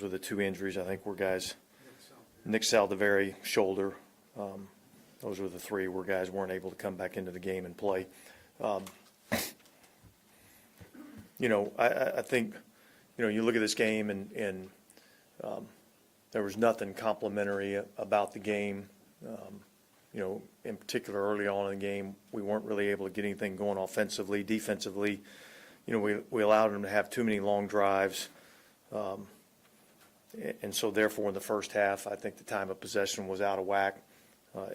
were the two injuries, I think, were guys, Nick Saldiveri, shoulder. Those were the three where guys weren't able to come back into the game and play. I think, you look at this game and there was nothing complimentary about the game. In particular, early on in the game, we weren't really able to get anything going offensively. Defensively, we allowed them to have too many long drives. And so therefore, in the first half, I think the time of possession was out of whack.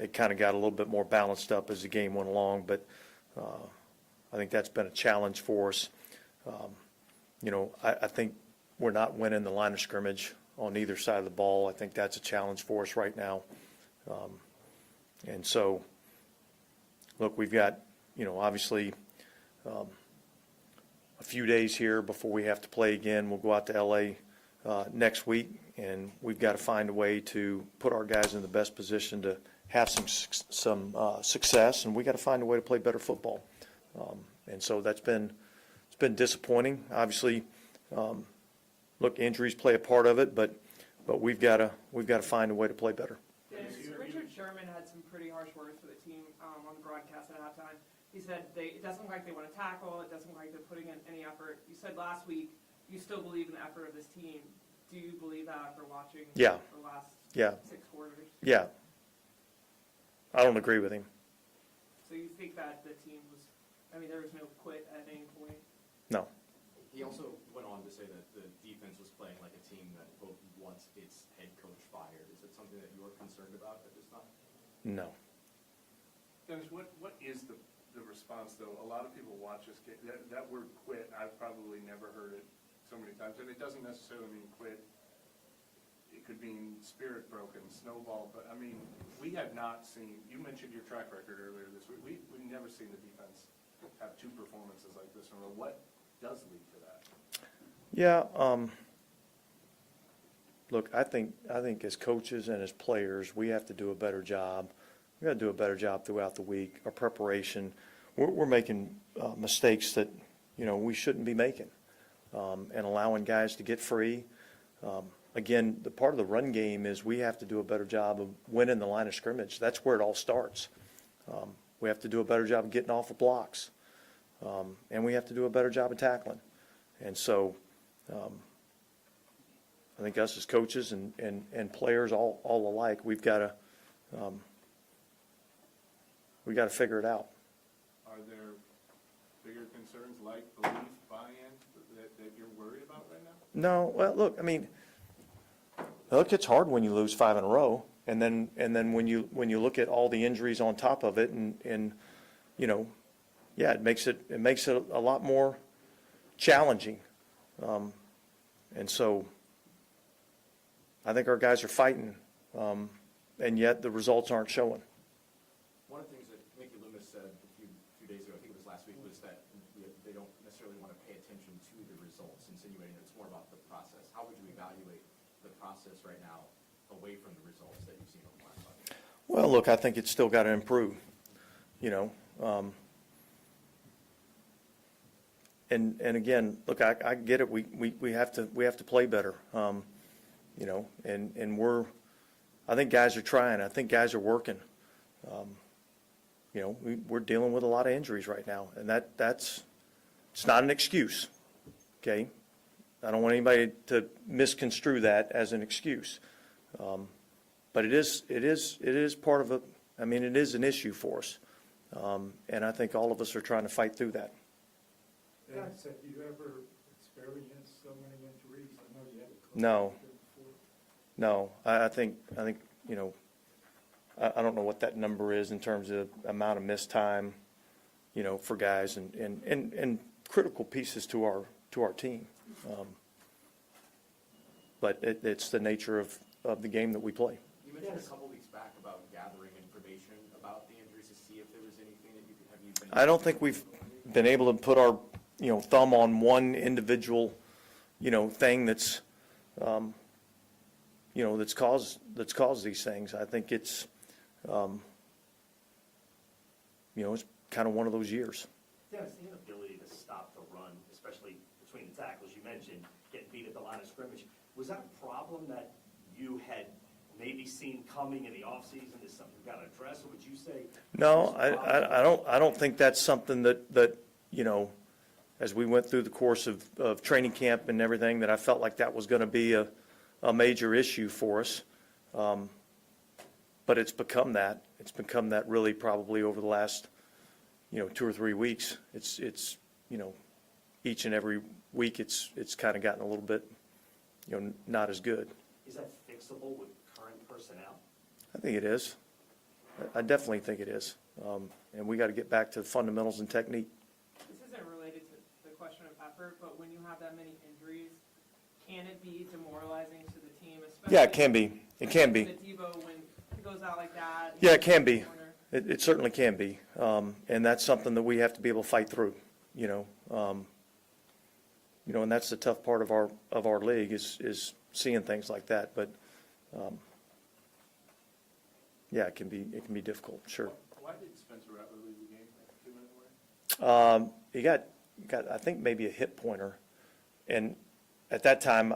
It kind of got a little bit more balanced up as the game went along, but I think that's been a challenge for us. I think we're not winning the line of scrimmage on either side of the ball. I think that's a challenge for us right now. And so, look, we've got, obviously a few days here before we have to play again. We'll go out to L.A. Next week, and we've got to find a way to put our guys in the best position to have some success, and we got to find a way to play better football. And so it's been disappointing. Obviously, look, injuries play a part of it, but we've got to find a way to play better. Richard Sherman had some pretty harsh words for the team on the broadcast at halftime. He said it doesn't look like they want to tackle. It doesn't look like they're putting in any effort. You said last week you still believe in the effort of this team. Do you believe that after watching the last 6 quarters? Yeah. I don't agree with him. So you think that the team was, there was no quit at any point? No. He also went on to say that the defense was playing like a team that, quote, wants its head coach fired. Is it something that you're concerned about at this time? No. Dennis, what is the response, though? A lot of people watch this game. That word quit, I've probably never heard it so many times. And it doesn't necessarily mean quit. It could mean spirit broken, snowball. But, we have not seen, you mentioned your track record earlier this week. We've never seen the defense have 2 performances like this in a row. What does lead to that? Yeah. Look, I think as coaches and as players, we have to do a better job. We got to do a better job throughout the week. Our preparation, we're making mistakes that we shouldn't be making, and allowing guys to get free. Again, the part of the run game is we have to do a better job of winning the line of scrimmage. That's where it all starts. We have to do a better job of getting off of blocks, and we have to do a better job of tackling. And so, I think us as coaches and players all alike, we've got to figure it out. Are there bigger concerns like belief, buy-in that you're worried about right now? No. Well, look, it's hard when you lose 5 in a row, and then when you look at all the injuries on top of it, and it makes it a lot more challenging. And so I think our guys are fighting, and yet the results aren't showing. One of the things that Mickey Loomis said a few days ago, I think it was last week, was that they don't necessarily want to pay attention to the results, insinuating that it's more about the process. How would you evaluate the process right now away from the results that you've seen over the last 5 years? Well, look, I think it's still got to improve, And again, look, I get it. We have to play better, and I think guys are trying. I think guys are working. We're dealing with a lot of injuries right now, and it's not an excuse. Okay, I don't want anybody to misconstrue that as an excuse, but it is part of it is an issue for us, and I think all of us are trying to fight through that. Dennis, have you ever experienced so many injuries? I know you had a No. before. No, I think I don't know what that number is in terms of amount of missed time, for guys and critical pieces to our team. But it's the nature of the game that we play. You mentioned a couple weeks back about gathering information about the injuries to see if there was anything that you could have. I don't think we've been able to put our thumb on one individual thing that's that's caused these things. I think it's it's kind of one of those years. Dennis, the inability to stop the run, especially between the tackles, you mentioned getting beat at the line of scrimmage. Was that a problem that you had maybe seen coming in the offseason? Is something you got to address, or would you say? No, I don't think that's something that, you know, as we went through the course of training camp and everything, that I felt like that was going to be a major issue for us. But it's become that. It's become that really probably over the last, you know, 2 or 3 weeks. It's you know, each and every week it's kind of gotten a little bit, you know, not as good. Is that fixable with current personnel? I think it is. I definitely think it is. And we got to get back to the fundamentals and technique. This isn't related to the question of effort, but when you have that many injuries, can it be demoralizing to the team? Yeah, it can be. It can be. Devo, when he goes out like that. Yeah, it can be. It certainly can be. And that's something that we have to be able to fight through, you know. You know, and that's the tough part of our league is seeing things like that. But yeah, it can be difficult, sure. Why did Spencer Rattler leave the game like 2 minutes away? He got I think maybe a hip pointer, and at that time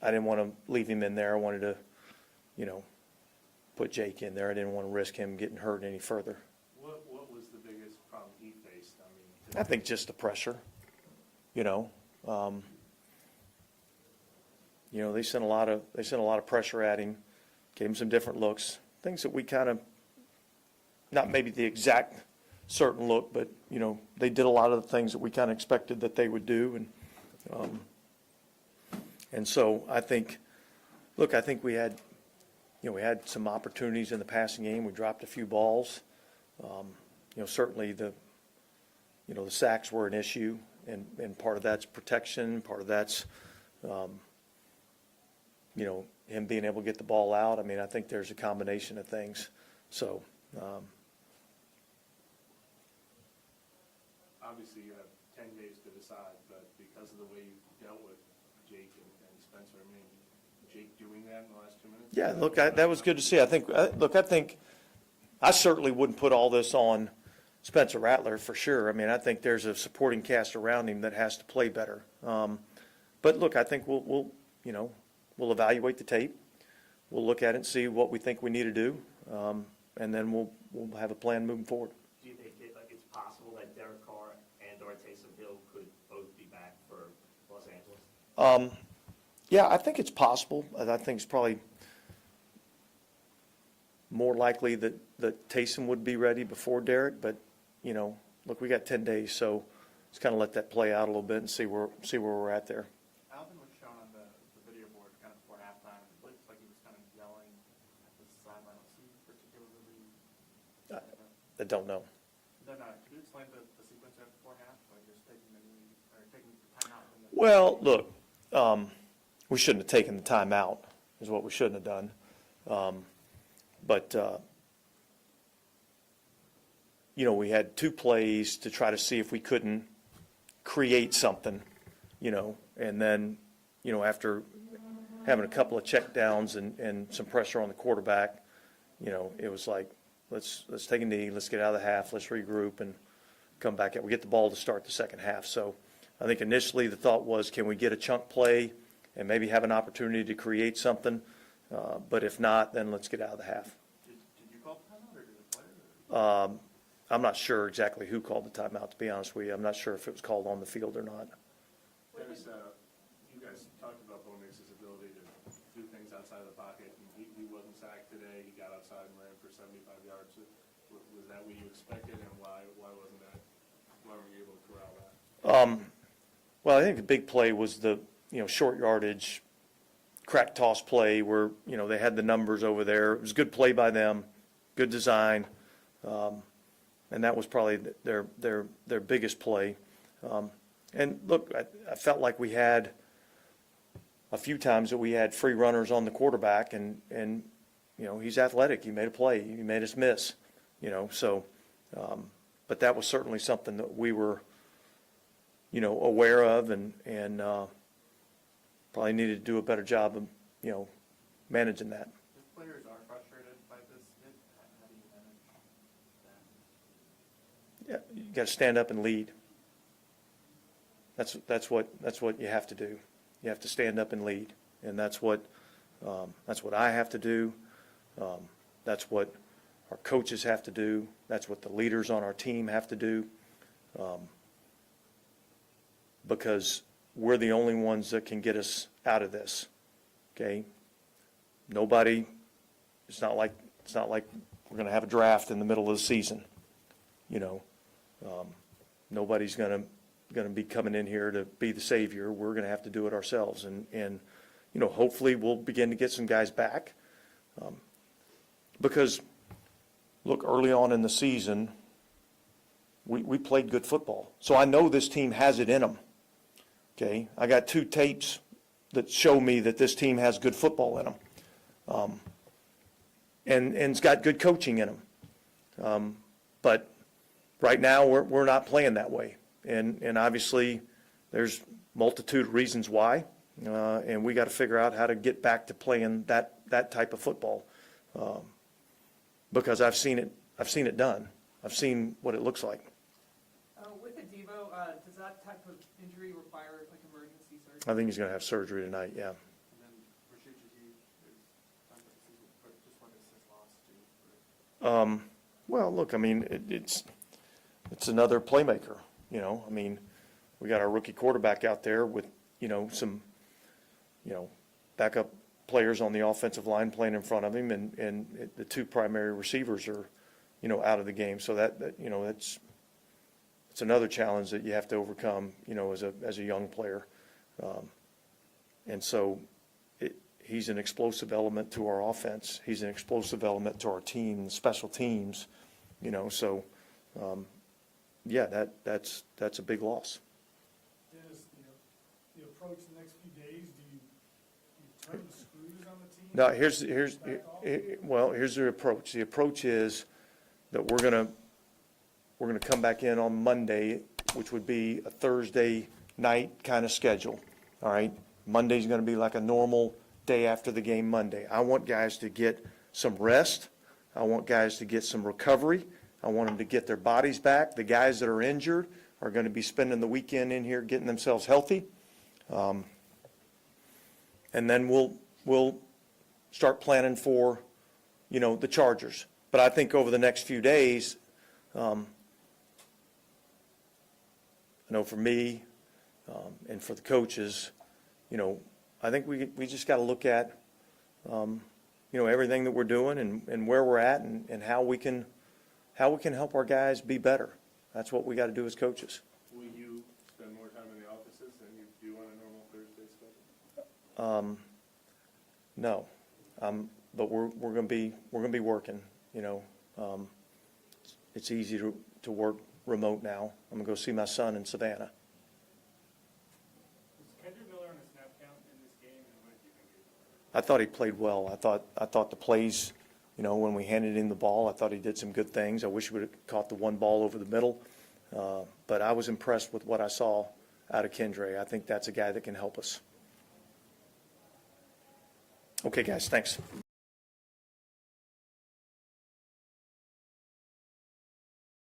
I didn't want to leave him in there. I wanted to, you know, put Jake in there. I didn't want to risk him getting hurt any further. What was the biggest problem he faced? I mean, I think just the pressure, you know. You know, they sent a lot of pressure at him, gave him some different looks, things that we kind of, not maybe the exact certain look, but, you know, they did a lot of the things that we kind of expected that they would do. And so I think, look, I think we had some opportunities in the passing game. We dropped a few balls. You know, certainly the sacks were an issue, and part of that's protection, part of that's, you know, him being able to get the ball out. I mean, I think there's a combination of things. So, obviously you have 10 days to decide, but because of the way you dealt with Jake and Spencer, I mean, Jake doing that in the last 2 minutes? yeah, look, that was good to see. I think I certainly wouldn't put all this on Spencer Rattler for sure. I mean, I think there's a supporting cast around him that has to play better. But look, I think we'll evaluate the tape. We'll look at it and see what we think we need to do, and then we'll have a plan moving forward. Do you think it's possible that Derek Carr and or Taysom Hill could both be back for Los Angeles? Yeah, I think it's possible. I think it's probably more likely that Taysom would be ready before Derek. But, you know, look, we got 10 days, so let's kind of let that play out a little bit and see where we're at there. Alvin was shown on the video board kind of before halftime. It looks like he was kind of yelling at the sideline. Was he particularly? I don't know. No. Could you explain the sequence there before half, like just taking the knee or taking the timeout? Well, look, we shouldn't have taken the timeout, is what we shouldn't have done. But you know, we had 2 plays to try to see if we couldn't create something, you know, and then, you know, after having a couple of check downs and some pressure on the quarterback, you know, it was like, let's take a knee, let's get out of the half, let's regroup and come back. We get the ball to start the second half. So I think initially the thought was, can we get a chunk play and maybe have an opportunity to create something? But if not, then let's get out of the half. Did you call the timeout or did the player? I'm not sure exactly who called the timeout, to be honest with you. I'm not sure if it was called on the field or not. There's, you guys talked about Bo Nix's ability to do things outside of the pocket. And he wasn't sacked today. He got outside and ran for 75 yards. Was that what you expected, and why wasn't that? Why were you able to corral that? Well, I think the big play was the short yardage crack toss play where they had the numbers over there. It was a good play by them, good design, and that was probably their biggest play. And look, I felt like we had a few times that we had free runners on the quarterback, and he's athletic. He made a play. He made us miss. So, but that was certainly something that we were aware of and probably needed to do a better job of managing that. If players are frustrated by this hit, how do you manage that? Yeah, you got to stand up and lead. That's what you have to do. You have to stand up and lead, And that's what I have to do. That's what our coaches have to do. That's what the leaders on our team have to do. Because we're the only ones that can get us out of this, okay? Nobody, it's not like we're going to have a draft in the middle of the season, you know. Nobody's going to be coming in here to be the savior. We're going to have to do it ourselves, and you know, hopefully we'll begin to get some guys back, because look, early on in the season, we played good football, so I know this team has it in them. Okay, I got 2 tapes that show me that this team has good football in them, and it's got good coaching in them. But right now we're not playing that way, and obviously there's multitude of reasons why, and we got to figure out how to get back to playing that type of football, because I've seen it done. I've seen what it looks like. With the Devo, does that type of injury require like emergency surgery? I think he's going to have surgery tonight. Yeah. And then Rashid Shaheed is done for the season, but just what is his loss to? Well, look, I mean, it's another playmaker. You know, I mean, we got our rookie quarterback out there with, you know, some, you know, backup players on the offensive line playing in front of him, and the 2 primary receivers are, you know, out of the game. So that you know, it's another challenge that you have to overcome, you know, as a young player. And so he's an explosive element to our offense. He's an explosive element to our team, special teams, you know. So, yeah, that's a big loss. Dennis, the approach the next few days, do you turn the screws on the team? Now, here's the approach. The approach is that we're gonna come back in on Monday, which would be a Thursday night kind of schedule. All right, Monday's going to be like a normal day after the game Monday. I want guys to get some rest. I want guys to get some recovery. I want them to get their bodies back. The guys that are injured are going to be spending the weekend in here getting themselves healthy. And then we'll start planning for, you know, the Chargers. But I think over the next few days, I know for me and for the coaches, you know, I think we just got to look at, you know, everything that we're doing and where we're at and how we can help our guys be better. That's what we got to do as coaches. Will you spend more time in the offices than you do on a normal Thursday schedule? No, but we're going to be working. You know, it's easy to work remote now. I'm going to go see my son in Savannah. Was Kendrick Miller on a snap count in this game, and what did you think? I thought he played well. I thought the plays, you know, when we handed him the ball, I thought he did some good things. I wish we would have caught the one ball over the middle, but I was impressed with what I saw out of Kendra. I think that's a guy that can help us. Okay, guys, thanks.